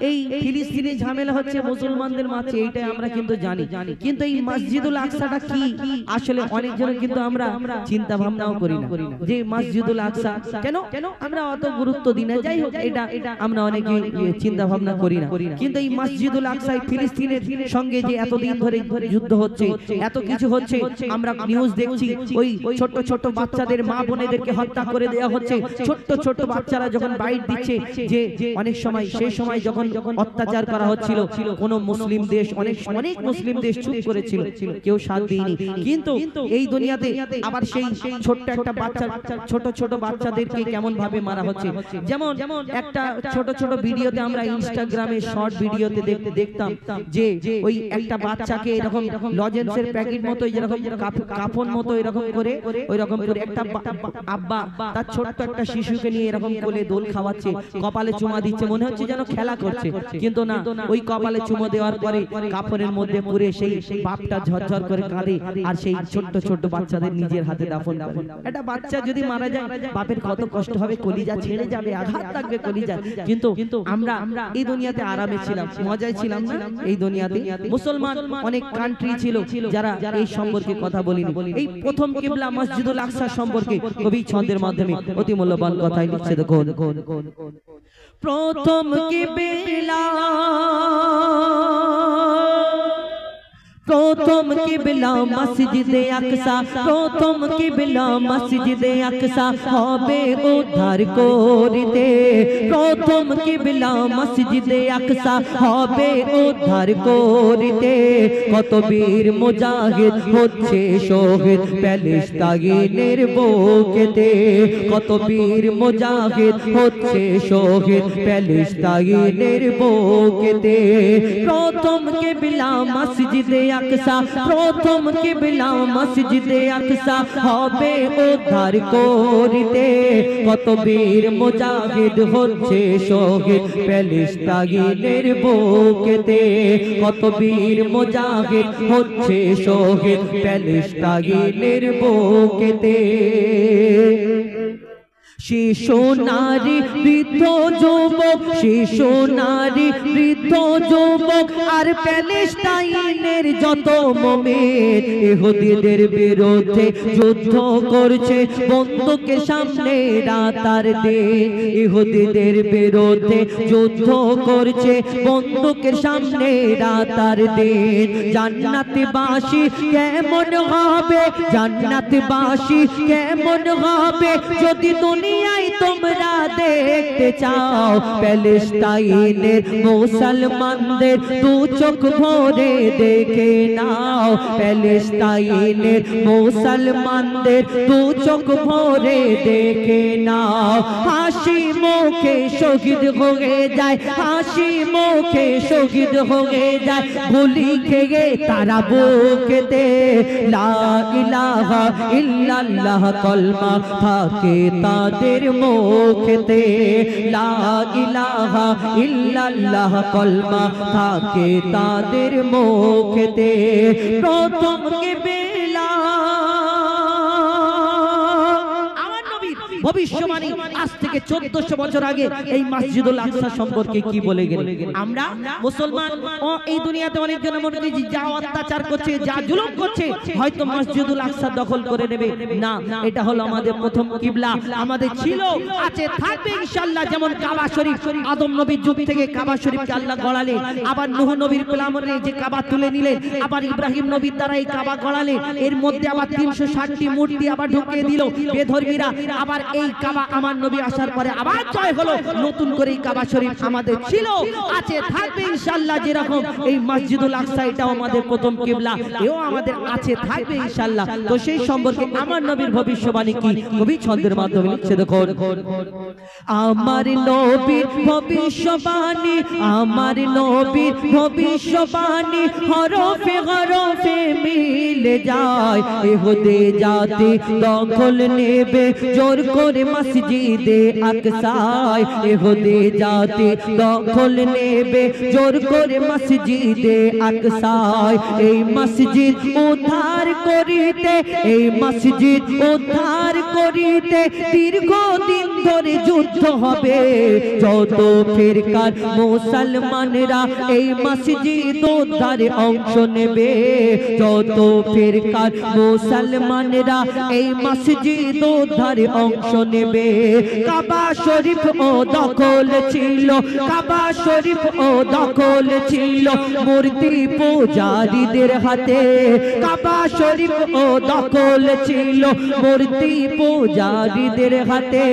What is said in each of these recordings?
এই ফিলিস্তিনে ঝামেলা হচ্ছে মুসলমানদের মাঝে, এইটাই আমরা কিন্তু জানি। কিন্তু এই মসজিদুল আকসাটা কি আসলে অনেকজন কিন্তু আমরা চিন্তা ভাবনাও করি না যে মসজিদুল আকসা কেন আমরা অত গুরুত্ব দিই না। যাই হোক, এটা আমরা অনেকে চিন্তা ভাবনা করি না। কিন্তু এই মসজিদুল আকসায় ফিলিস্তিনের সঙ্গে যে এতদিন ধরে যুদ্ধ হচ্ছে, এত কিছু হচ্ছে, আমরা নিউজ দেখছি, ওই ছোট ছোট বাচ্চাদের মা বোনেদেরকে হত্যা করে দেওয়া হচ্ছে। ছোট ছোট বাচ্চারা যখন বাইট দিচ্ছে, যে অনেক সময় সেই সময় যখন অত্যাচার করা হচ্ছিল, কোন মুসলিম দেশ অনেক মুসলিম দেশ চুপ করেছিল, কেউ সাথ দেয়নি। কিন্তু এই দুনিয়াতে আবার সেই ছোট্ট একটা বাচ্চা, ছোট ছোট বাচ্চাদেরকে কেমন ভাবে মারা হচ্ছে। যেমন একটা ছোট ছোট ভিডিওতে আমরা ইনস্টাগ্রামে শর্ট ভিডিওতে দেখতাম যে ওই একটা বাচ্চাকে এরকম লজেন্সের প্যাকেট মতো যেরকম কাফন মতো এরকম করে ওই রকম করে একটা আব্বা তার ছোট্ট একটা শিশুকে নিয়ে এরকম কোলে দোল খাওয়াচ্ছে, কপালে চুমা দিচ্ছে, মনে হচ্ছে যেন খেলা করছে। কিন্তু না, ওই কপালে চুমা দেওয়ার পরে কাফনের মধ্যে পুরে সেই বাপটা ঝরঝর করে কাঁদে, আর সেই ছোট্ট ছোট্ট বাচ্চাদের নিজের হাতে দাফন করে। একটা বাচ্চা যদি মারা যায়, বাপের কত কষ্ট হবে, কলিজা ছেড়ে যাবে, আঘাত লাগবে কলিজা। কিন্তু আমরা এই দুনিয়াতে আরামে ছিলাম, মজায় ছিলাম না। এই দুনিয়াতে মুসলমান অনেক কান্ট্রি ছিল যারা এই সম্পর্কে কথা বলেনি। এই প্রথম কিবলা মসজিদুল আকসা সম্পর্কে কবি ছন্দের মাধ্যমে অতি মূল্যবান কথাই লিখছে। দেখুন, প্রথম কিবলা, প্রথম কিবলা মসজিদে আকসা, প্রথম কিবলা মসজিদে আকসা হবে উদ্ধার করিতে। প্রথম কিবলা মসজিদে আকসা হবে উদ্ধার করিতে। কত বীর মুজাহিদ হচ্ছে শহীদ প্যালেস্তাইনের বুকেতে। কত বীর মুজাহিদ হচ্ছে শহীদ প্যালেস্তাইনের বুকেতে। প্রথম কিবলা মসজিদে আকসা, প্রথম কিবলা মসজিদে আকসা হবে উদ্ধার করিতে। কত বীর মুজাহিদ হচ্ছে শহীদ প্যালেস্তাইনের বুকেতে। কত বীর মুজাহিদ হচ্ছে শহীদ প্যালেস্তাইনের বুকেতে। শিশু নারী বৃদ্ধ যুবক, শিশু নারী বৃদ্ধ যুবক আর প্যালেস্টাইনের যত মুমিন ইহুদিদের বিরুদ্ধে যুদ্ধ করছে বন্দুকের সামনে রাত আর দিন। ইহুদিদের বিরুদ্ধে যুদ্ধ করছে বন্দুকের সামনে রাত আর দিন। জান্নাতবাসী কেমন হবে, জান্নাতবাসী কেমন হবে যদি দুনিয়ায় তোমরা দেখতে চাও। প্যালেস্টাইনের মুসলমানদের দু চোখ ভরে দেখে নাও। প্যালেস্টাইনের মুসলমানদের দু চোখ ভরে দেখে নাও। হাসি মুখে শহীদ হয়ে যায়, হাসি মুখে শহীদ হয়ে যায় গুলি খেয়ে তারা বুকেতে। লা ইলাহা ইল্লাল্লাহ কলমা থাকে তাদের মুখেতে। লা ইলাহা ইল্লাল্লাহ কলমা থাকে তাদের মুখেতে। প্রথম কিবলা ভবিষ্যবাণী আজ থেকে 1400 বছর আগে এই মসজিদুল আকসা সম্পর্কে কি বলে গেলেন। আমরা মুসলমান ও এই দুনিয়াতে অনেকজন মনে করি যা অত্যাচার করছে, যা জুলুম করছে, হয়তো মসজিদুল আকসা দখল করে নেবে। না, এটা হলো আমাদের প্রথম কিবলা, আমাদের ছিল, আছে, থাকবে ইনশাআল্লাহ। যেমন কাবা শরীফ, আদম নবীর যুগ থেকে কাবা শরীফকে আল্লাহ গড়ালেন, আবার নূহ নবীর গোলামরে যে কাবা তুলে নিলেন, আবার ইব্রাহিম নবীর দ্বারা এই কাবা গড়ালেন। এর মধ্যে আবার 360টি মূর্তি আবার ঢুকিয়ে দিল বেধর্মীরা। আবার এই কাবা আমার নবী আসার পরে আবার জয় হলো, নতুন করে এই কাবা শরীফ আমাদের ছিল, আছে, থাকবে ইনশাআল্লাহ। যেরকম এই মসজিদুল আকসা এটাও আমাদের প্রথম কিবলা, এও আমাদের আছে, থাকবে ইনশাআল্লাহ। তো সেই সম্পর্কে আমার নবীর ভবিষ্যবাণী কি কবি ছন্দের মাধ্যমে লিখছে। দেখুন, আমার নবীর ভবিষ্যবাণী, আমার নবীর ভবিষ্যবাণী হরফে হরফে মিলে যায়। ইহুদি জাতি দখল নেবে জোর করে মসজিদে আকসায়। ইহুদি জাতি দখল নেবে জোর করে মসজিদে আকসায়। এই মসজিদ উদ্ধার করিতে, এই মসজিদ উদ্ধার করিতে দীর্ঘদিন ধরে যুদ্ধ হবে। যত ফিরকার মুসলমানরা এই মসজিদ উদ্ধারে অংশ নেবে, যত ফিরকার মুসলমানরা এই মসজিদ উদ্ধারে অংশ নেবে। কাবা শরীফ ও দখল ছিল, কাবা শরীফ ও দখল ছিল মূর্তি পূজারীদের হাতে। কাবা শরীফ ও দখল ছিল মূর্তি পূজারীদের হাতে।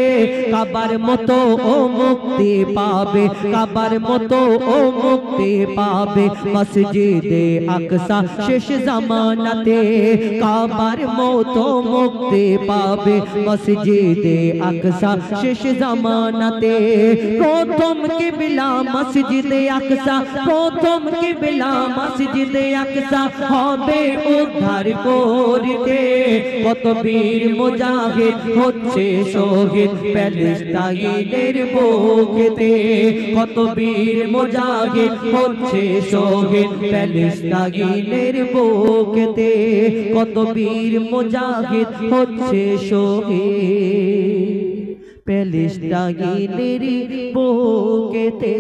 কাবার মতো ও মুক্তি পাবে, কাবার মতো ও মুক্তি পাবে মসজিদে আকসা শেষ জামানাতে। কাবার মতো মুক্তি পাবে মসজিদে আকসা শেষ জামানাতে। প্রথম কিবলা মসজিদে আকসা, প্রথম কিবলা মসজিদে আকসা হবে উদ্ধার করতে। কত বীর মুজাহিদ হচ্ছে শহীদ প্যালেস্টাইনের বুকেতে। কত বীর মুজাহিদ হচ্ছে শহীদ প্যালেস্টাইনের বুকেতে। কত বীর মুজাহিদ হচ্ছে শহীদ প্যালেস্টাইনের বুকেতে।